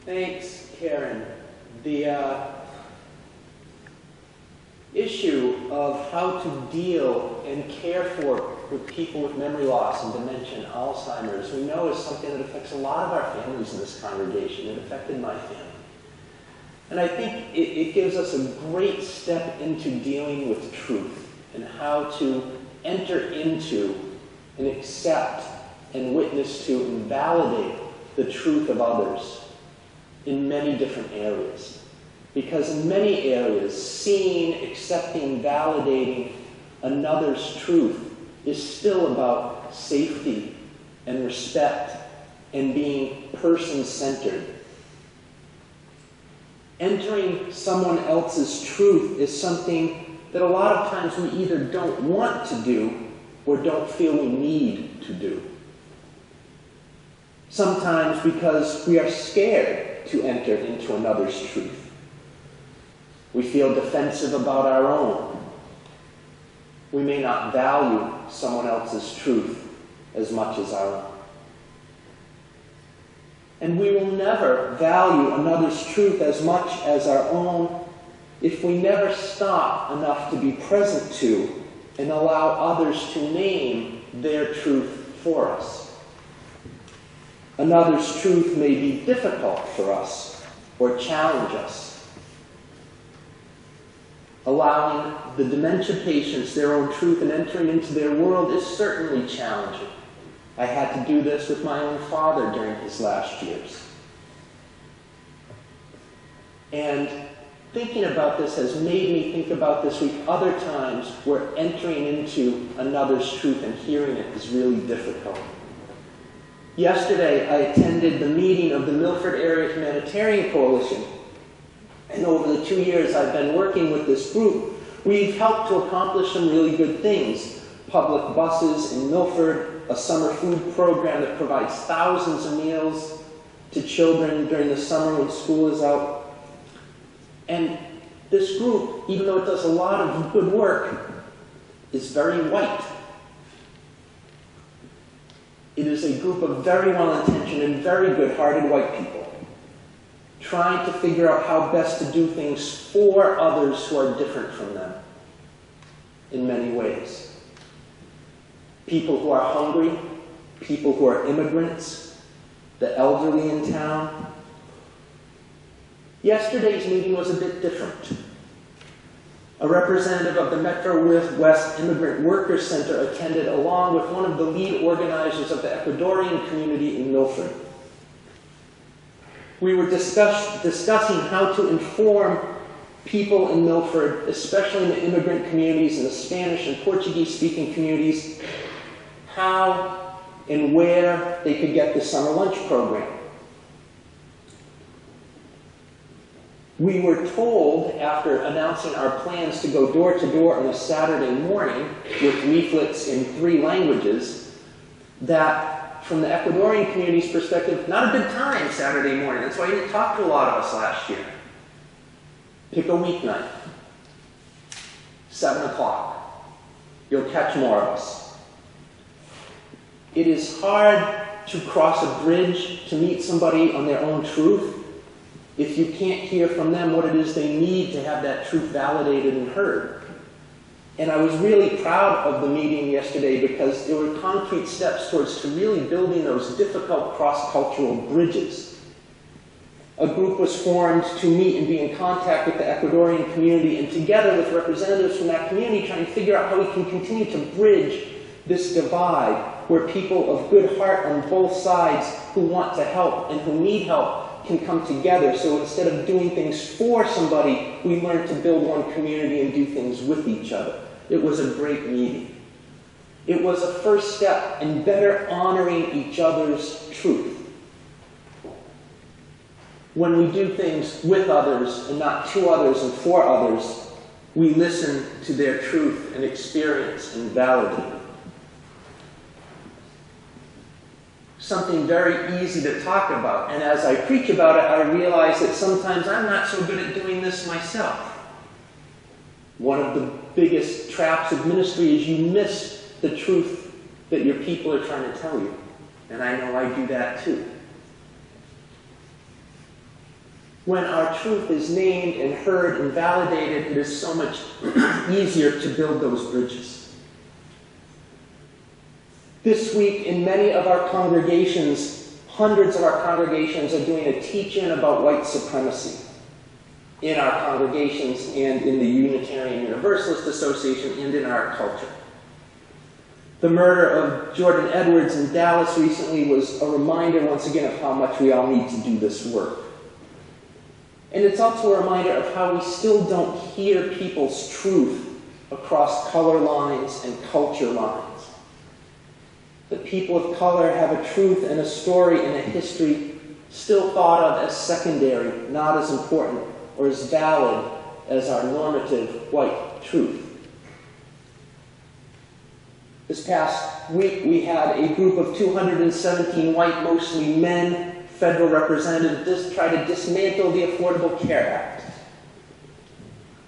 Thanks, Karen. The issue of how to deal and care for with people with memory loss and dementia and Alzheimer's, we know is something that affects a lot of our families in this congregation. It affected my family. And I think it gives us a great step into dealing with truth and how to enter into and accept and witness to and validate the truth of others in many different areas. Because in many areas, seeing, accepting, validating another's truth is still about safety and respect and being person-centered. Entering someone else's truth is something that a lot of times we either don't want to do or don't feel we need to do. Sometimes because we are scared to enter into another's truth. We feel defensive about our own. We may not value someone else's truth as much as our own. And we will never value another's truth as much as our own if we never stop enough to be present to and allow others to name their truth for us. Another's truth may be difficult for us or challenge us. Allowing the dementia patients their own truth and entering into their world is certainly challenging. I had to do this with my own father during his last years. And thinking about this has made me think about this week other times where entering into another's truth and hearing it is really difficult. Yesterday, I attended the meeting of the Milford Area Humanitarian Coalition. And over the 2 years I've been working with this group, we've helped to accomplish some really good things. Public buses in Milford, a summer food program that provides thousands of meals to children during the summer when school is out. And this group, even though it does a lot of good work, is very white. It is a group of very well-intentioned and very good-hearted white people trying to figure out how best to do things for others who are different from them in many ways. People who are hungry, people who are immigrants, the elderly in town. Yesterday's meeting was a bit different. A representative of the Metro West Immigrant Workers Center attended along with one of the lead organizers of the Ecuadorian community in Milford. We were discussing how to inform people in Milford, especially in the immigrant communities and the Spanish and Portuguese-speaking communities, how and where they could get the summer lunch program. We were told, after announcing our plans to go door to door on a Saturday morning with leaflets in 3 languages, that from the Ecuadorian community's perspective, not a good time Saturday morning. That's why you didn't talk to a lot of us last year. Pick a weeknight, 7 o'clock. You'll catch more of us. It is hard to cross a bridge to meet somebody on their own truth if you can't hear from them what it is they need to have that truth validated and heard. And I was really proud of the meeting yesterday because there were concrete steps towards to really building those difficult cross-cultural bridges. A group was formed to meet and be in contact with the Ecuadorian community, and together with representatives from that community trying to figure out how we can continue to bridge this divide where people of good heart on both sides who want to help and who need help can come together. So instead of doing things for somebody, we learn to build one community and do things with each other. It was a great meeting. It was a first step in better honoring each other's truth. When we do things with others and not to others and for others, we listen to their truth and experience and validate it. Something very easy to talk about, and as I preach about it, I realize that sometimes I'm not so good at doing this myself. One of the biggest traps of ministry is you miss the truth that your people are trying to tell you. And I know I do that too. When our truth is named and heard and validated, it is so much easier to build those bridges. This week, in many of our congregations, hundreds of our congregations are doing a teach-in about white supremacy in our congregations and in the Unitarian Universalist Association and in our culture. The murder of Jordan Edwards in Dallas recently was a reminder once again of how much we all need to do this work. And it's also a reminder of how we still don't hear people's truth across color lines and culture lines. That people of color have a truth and a story and a history still thought of as secondary, not as important or as valid as our normative white truth. This past week, we had a group of 217 white, mostly men, federal representatives try to dismantle the Affordable Care Act.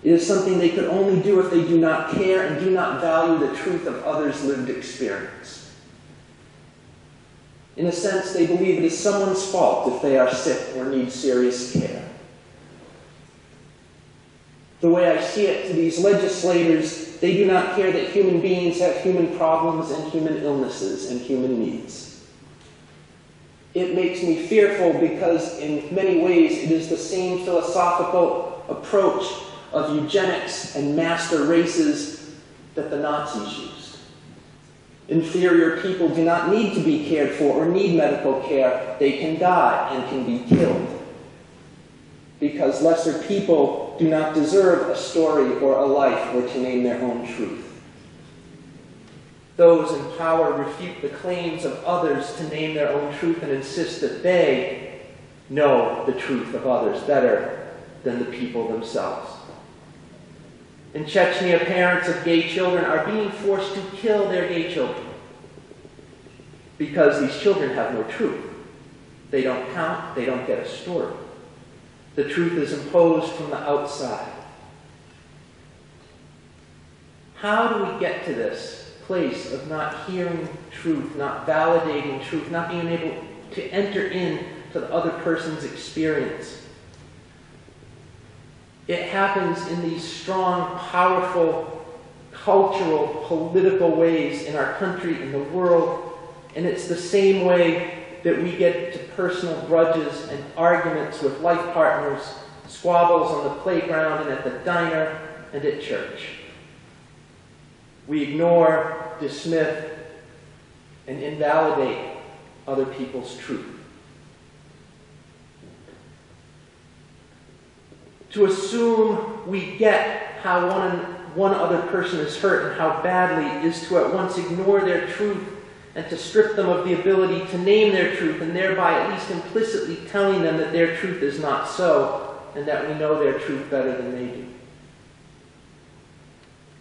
It is something they could only do if they do not care and do not value the truth of others' lived experience. In a sense, they believe it is someone's fault if they are sick or need serious care. The way I see it, to these legislators, they do not care that human beings have human problems and human illnesses and human needs. It makes me fearful because in many ways it is the same philosophical approach of eugenics and master races that the Nazis used. Inferior people do not need to be cared for or need medical care. They can die and can be killed. Because lesser people do not deserve a story or a life or to name their own truth. Those in power refute the claims of others to name their own truth and insist that they know the truth of others better than the people themselves. In Chechnya, parents of gay children are being forced to kill their gay children because these children have no truth. They don't count, they don't get a story. The truth is imposed from the outside. How do we get to this place of not hearing truth, not validating truth, not being able to enter into the other person's experience? It happens in these strong, powerful, cultural, political ways in our country, in the world, and it's the same way that we get to personal grudges and arguments with life partners, squabbles on the playground and at the diner and at church. We ignore, dismiss, and invalidate other people's truth. To assume we get how one other person is hurt and how badly is to at once ignore their truth and to strip them of the ability to name their truth, and thereby at least implicitly telling them that their truth is not so, and that we know their truth better than they do.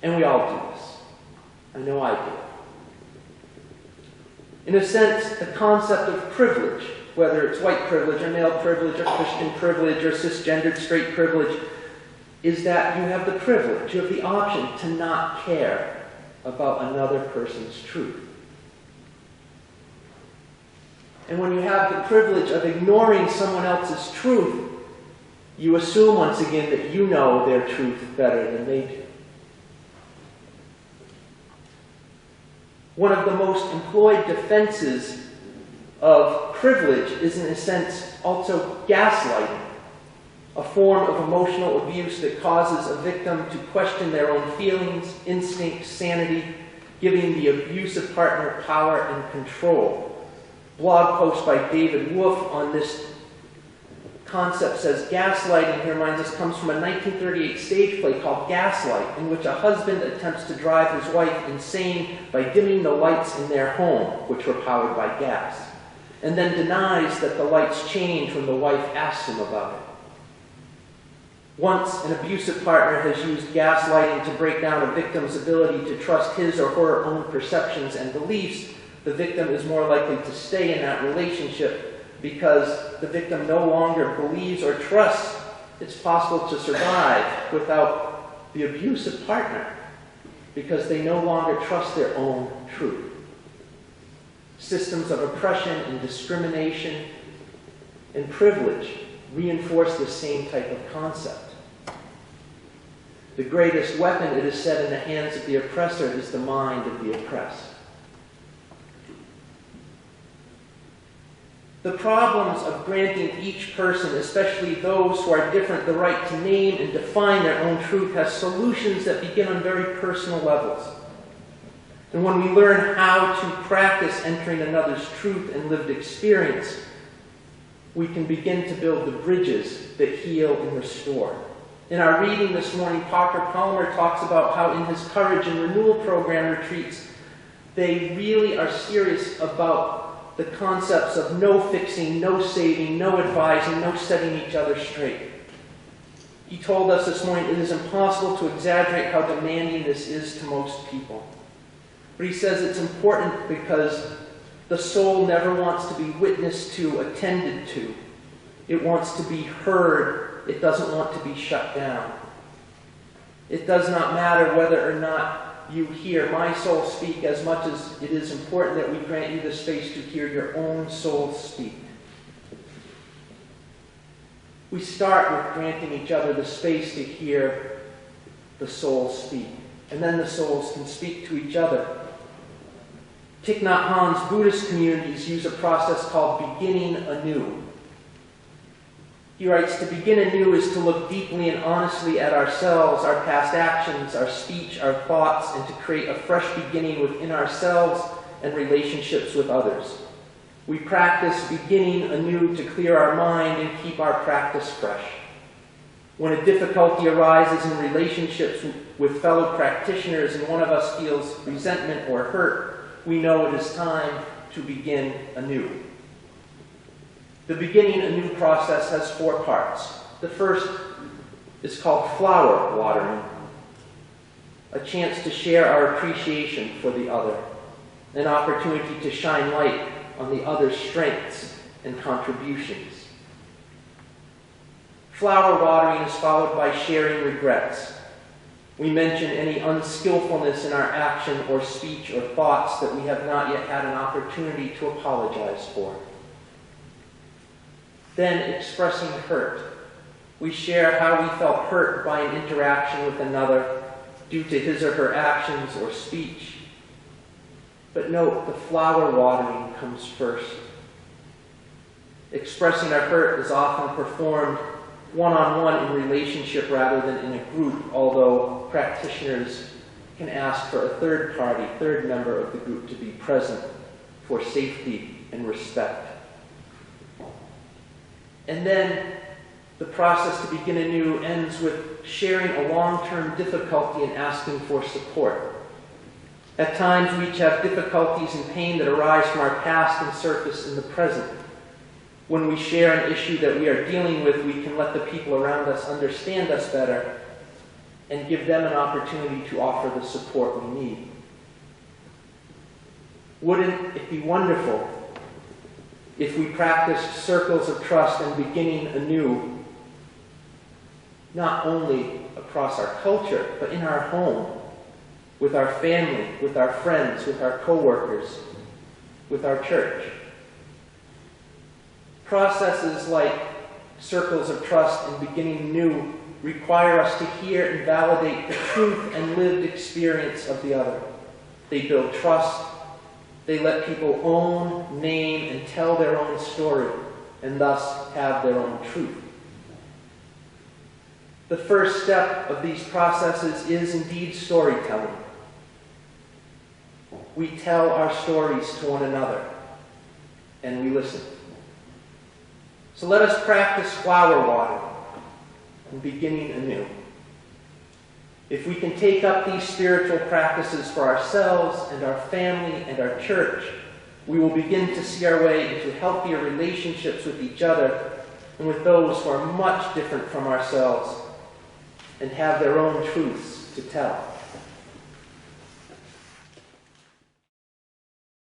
And we all do this. I know I do. In a sense, the concept of privilege, whether it's white privilege or male privilege or Christian privilege or cisgendered straight privilege, is that you have the privilege, you have the option to not care about another person's truth. And when you have the privilege of ignoring someone else's truth, you assume once again that you know their truth better than they do. One of the most employed defenses of privilege is, in a sense, also gaslighting, a form of emotional abuse that causes a victim to question their own feelings, instincts, sanity, giving the abusive partner power and control. Blog post by David Wolf on this concept says, gaslighting, he reminds us, comes from a 1938 stage play called Gaslight, in which a husband attempts to drive his wife insane by dimming the lights in their home, which were powered by gas, and then denies that the lights change when the wife asks him about it. Once an abusive partner has used gaslighting to break down a victim's ability to trust his or her own perceptions and beliefs, the victim is more likely to stay in that relationship because the victim no longer believes or trusts it's possible to survive without the abusive partner because they no longer trust their own truth. Systems of oppression and discrimination and privilege reinforce the same type of concept. The greatest weapon, it is said, in the hands of the oppressor is the mind of the oppressed. The problems of granting each person, especially those who are different, the right to name and define their own truth has solutions that begin on very personal levels. And when we learn how to practice entering another's truth and lived experience, we can begin to build the bridges that heal and restore. In our reading this morning, Dr. Palmer talks about how in his Courage and Renewal Program retreats, they really are serious about the concepts of no fixing, no saving, no advising, no setting each other straight. He told us this morning it is impossible to exaggerate how demanding this is to most people. But he says it's important because the soul never wants to be witnessed to, attended to. It wants to be heard. It doesn't want to be shut down. It does not matter whether or not you hear my soul speak as much as it is important that we grant you the space to hear your own soul speak. We start with granting each other the space to hear the soul speak. And then the souls can speak to each other. Thich Nhat Hanh's Buddhist communities use a process called beginning anew. He writes, to begin anew is to look deeply and honestly at ourselves, our past actions, our speech, our thoughts, and to create a fresh beginning within ourselves and relationships with others. We practice beginning anew to clear our mind and keep our practice fresh. When a difficulty arises in relationships with fellow practitioners and one of us feels resentment or hurt, we know it is time to begin anew. The beginning anew process has 4 parts. The first is called flower watering, a chance to share our appreciation for the other, an opportunity to shine light on the other's strengths and contributions. Flower watering is followed by sharing regrets. We mention any unskillfulness in our action or speech or thoughts that we have not yet had an opportunity to apologize for. Then expressing hurt. We share how we felt hurt by an interaction with another due to his or her actions or speech. But note, the flower watering comes first. Expressing our hurt is often performed one-on-one in relationship rather than in a group, although practitioners can ask for a third party, third member of the group to be present for safety and respect. And then the process to begin anew ends with sharing a long-term difficulty and asking for support. At times we each have difficulties and pain that arise from our past and surface in the present. When we share an issue that we are dealing with, we can let the people around us understand us better and give them an opportunity to offer the support we need. Wouldn't it be wonderful if we practiced circles of trust and beginning anew, not only across our culture, but in our home, with our family, with our friends, with our co-workers, with our church? Processes like circles of trust and beginning anew require us to hear and validate the truth and lived experience of the other. They build trust. They let people own, name, and tell their own story, and thus have their own truth. The first step of these processes is indeed storytelling. We tell our stories to one another, and we listen. So let us practice flower watering and beginning anew. If we can take up these spiritual practices for ourselves and our family and our church, we will begin to see our way into healthier relationships with each other and with those who are much different from ourselves and have their own truths to tell.